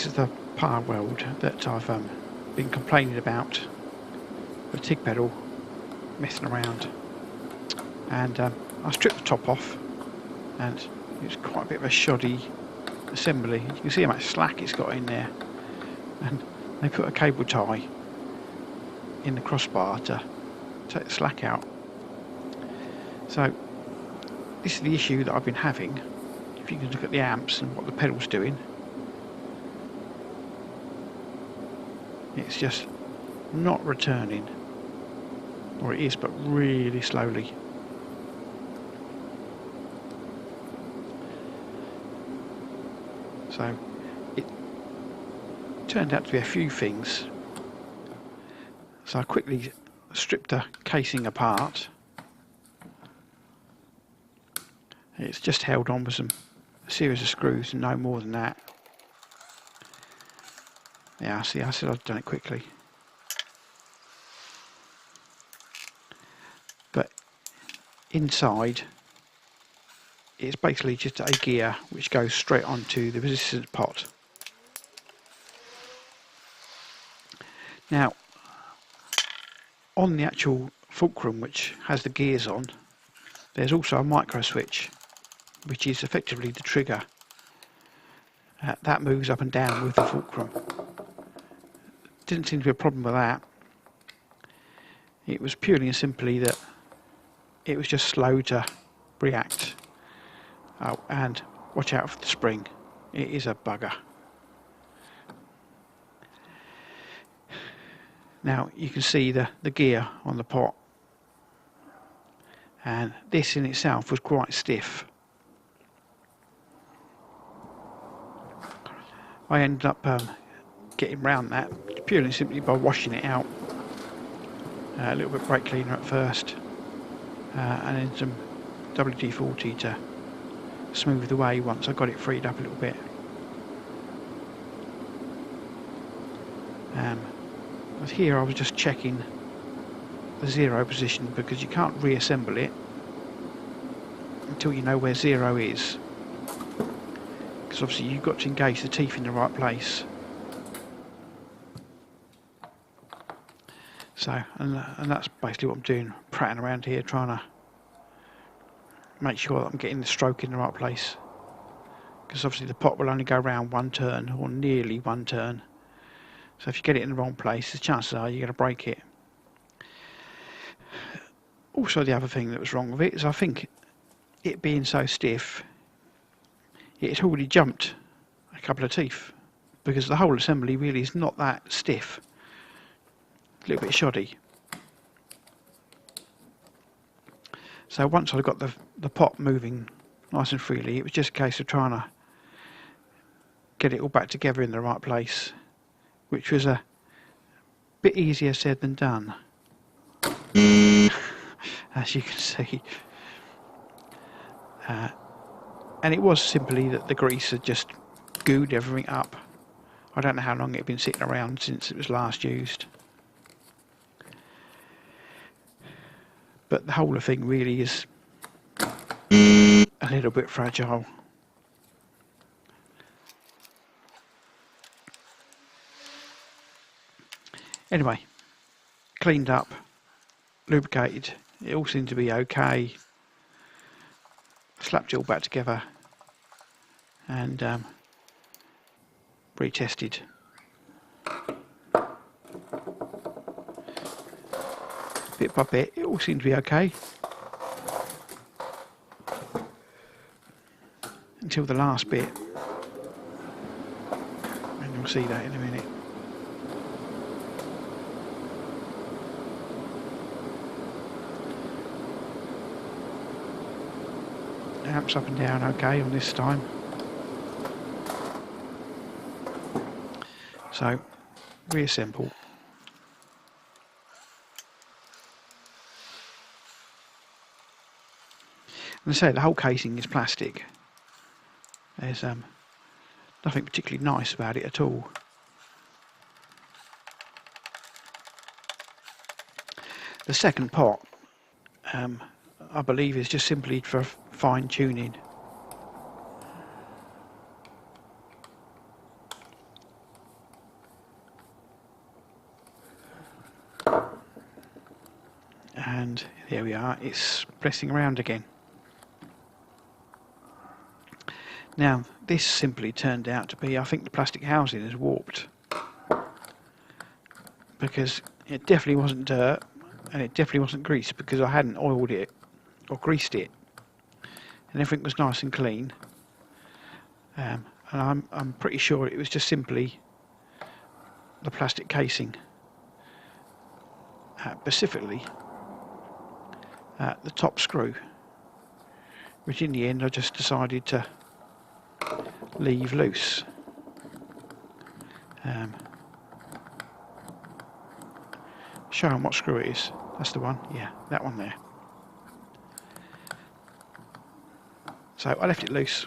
this is the Parweld that I've been complaining about, the TIG pedal messing around, and I stripped the top off, and it's quite a bit of a shoddy assembly. You can see how much slack it's got in there, and they put a cable tie in the crossbar to take the slack out. So this is the issue that I've been having. If you can look at the amps and what the pedal's doing, it's just not returning, or it is, but really slowly. So it turned out to be a few things. So I quickly stripped the casing apart. It's just held on with a series of screws and no more than that. Yeah, see, I said I'd done it quickly. But inside, it's basically just a gear which goes straight onto the resistance pot. Now, on the actual fulcrum which has the gears on, there's also a micro switch, which is effectively the trigger. That moves up and down with the fulcrum. Didn't seem to be a problem with that. It was purely and simply that it was just slow to react. Oh, and watch out for the spring. It is a bugger. Now you can see the gear on the pot, and this in itself was quite stiff. I ended up getting round that purely and simply by washing it out. A little bit of brake cleaner at first, and then some WD-40 to smooth the way once I got it freed up a little bit. But here I was just checking the zero position, because you can't reassemble it until you know where zero is, because obviously you've got to engage the teeth in the right place. So, and that's basically what I'm doing, prattling around here trying to make sure that I'm getting the stroke in the right place, because obviously the pot will only go around one turn, or nearly one turn. So if you get it in the wrong place, the chances are you're going to break it. Also, the other thing that was wrong with it is, I think it being so stiff, it had already jumped a couple of teeth, because the whole assembly really is not that stiff. A little bit shoddy. So once I got the pot moving nice and freely, it was just a case of trying to get it all back together in the right place, which was a bit easier said than done, as you can see. And it was simply that the grease had just gooed everything up. I don't know how long it had been sitting around since it was last used. But the whole thing really is a little bit fragile. Anyway, cleaned up, lubricated, it all seemed to be okay. Slapped it all back together and retested. Bit by bit, it all seemed to be okay. Until the last bit. And you'll see that in a minute. Amps up and down okay on this time. So, reassemble. And I say the whole casing is plastic. There's nothing particularly nice about it at all. The second pot, I believe, is just simply for fine tuning. and there we are, it's pressing around again. Now this simply turned out to be, I think the plastic housing is warped, because it definitely wasn't dirt and it definitely wasn't grease, because I hadn't oiled it or greased it and everything was nice and clean. And I'm pretty sure it was just simply the plastic casing, specifically the top screw, which in the end I just decided to leave loose. Show them what screw it is. That's the one, yeah, that one there. So I left it loose.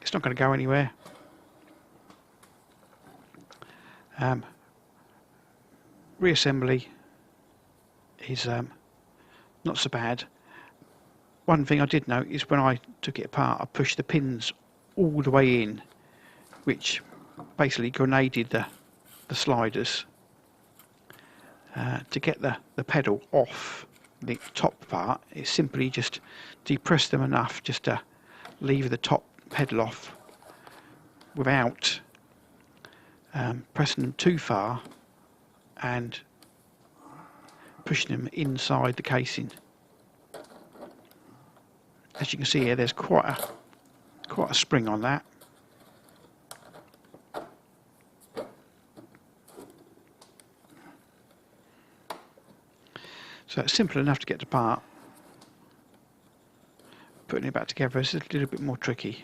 It's not going to go anywhere. Reassembly is not so bad. One thing I did note is when I took it apart, I pushed the pins all the way in, which basically grenaded the sliders. To get the pedal off the top part, it's simply just depress them enough just to leave the top pedal off without pressing them too far and pushing them inside the casing. As you can see here, there's quite a spring on that. So it's simple enough to get apart. Putting it back together is a little bit more tricky.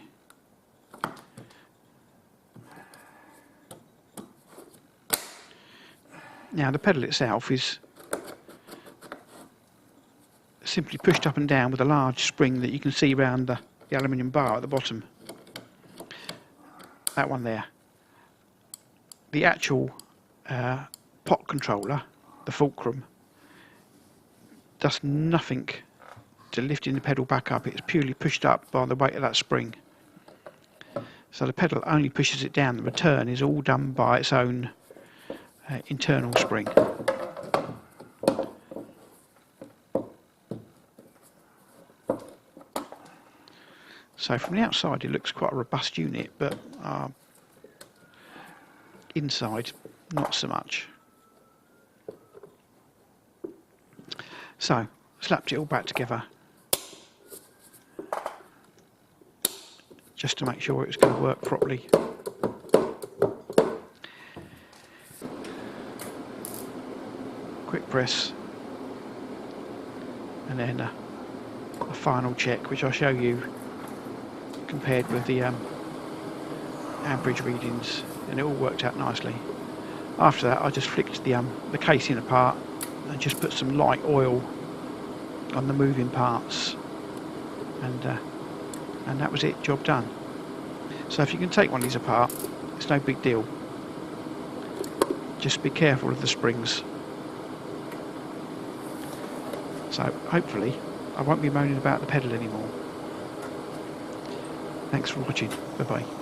Now the pedal itself is simply pushed up and down with a large spring that you can see around the aluminium bar at the bottom. That one there. The actual pot controller, the fulcrum, does nothing to lifting the pedal back up. It's purely pushed up by the weight of that spring. So the pedal only pushes it down. The return is all done by its own internal spring. So from the outside it looks quite a robust unit, but inside not so much. So slapped it all back together just to make sure it was going to work properly. Quick press, and then a final check, which I'll show you compared with the amperage readings, and it all worked out nicely. After that I just flicked the casing apart and just put some light oil on the moving parts, and that was it, job done. So if you can take one of these apart, it's no big deal. Just be careful of the springs. So hopefully I won't be moaning about the pedal anymore. Thanks for watching. Bye bye.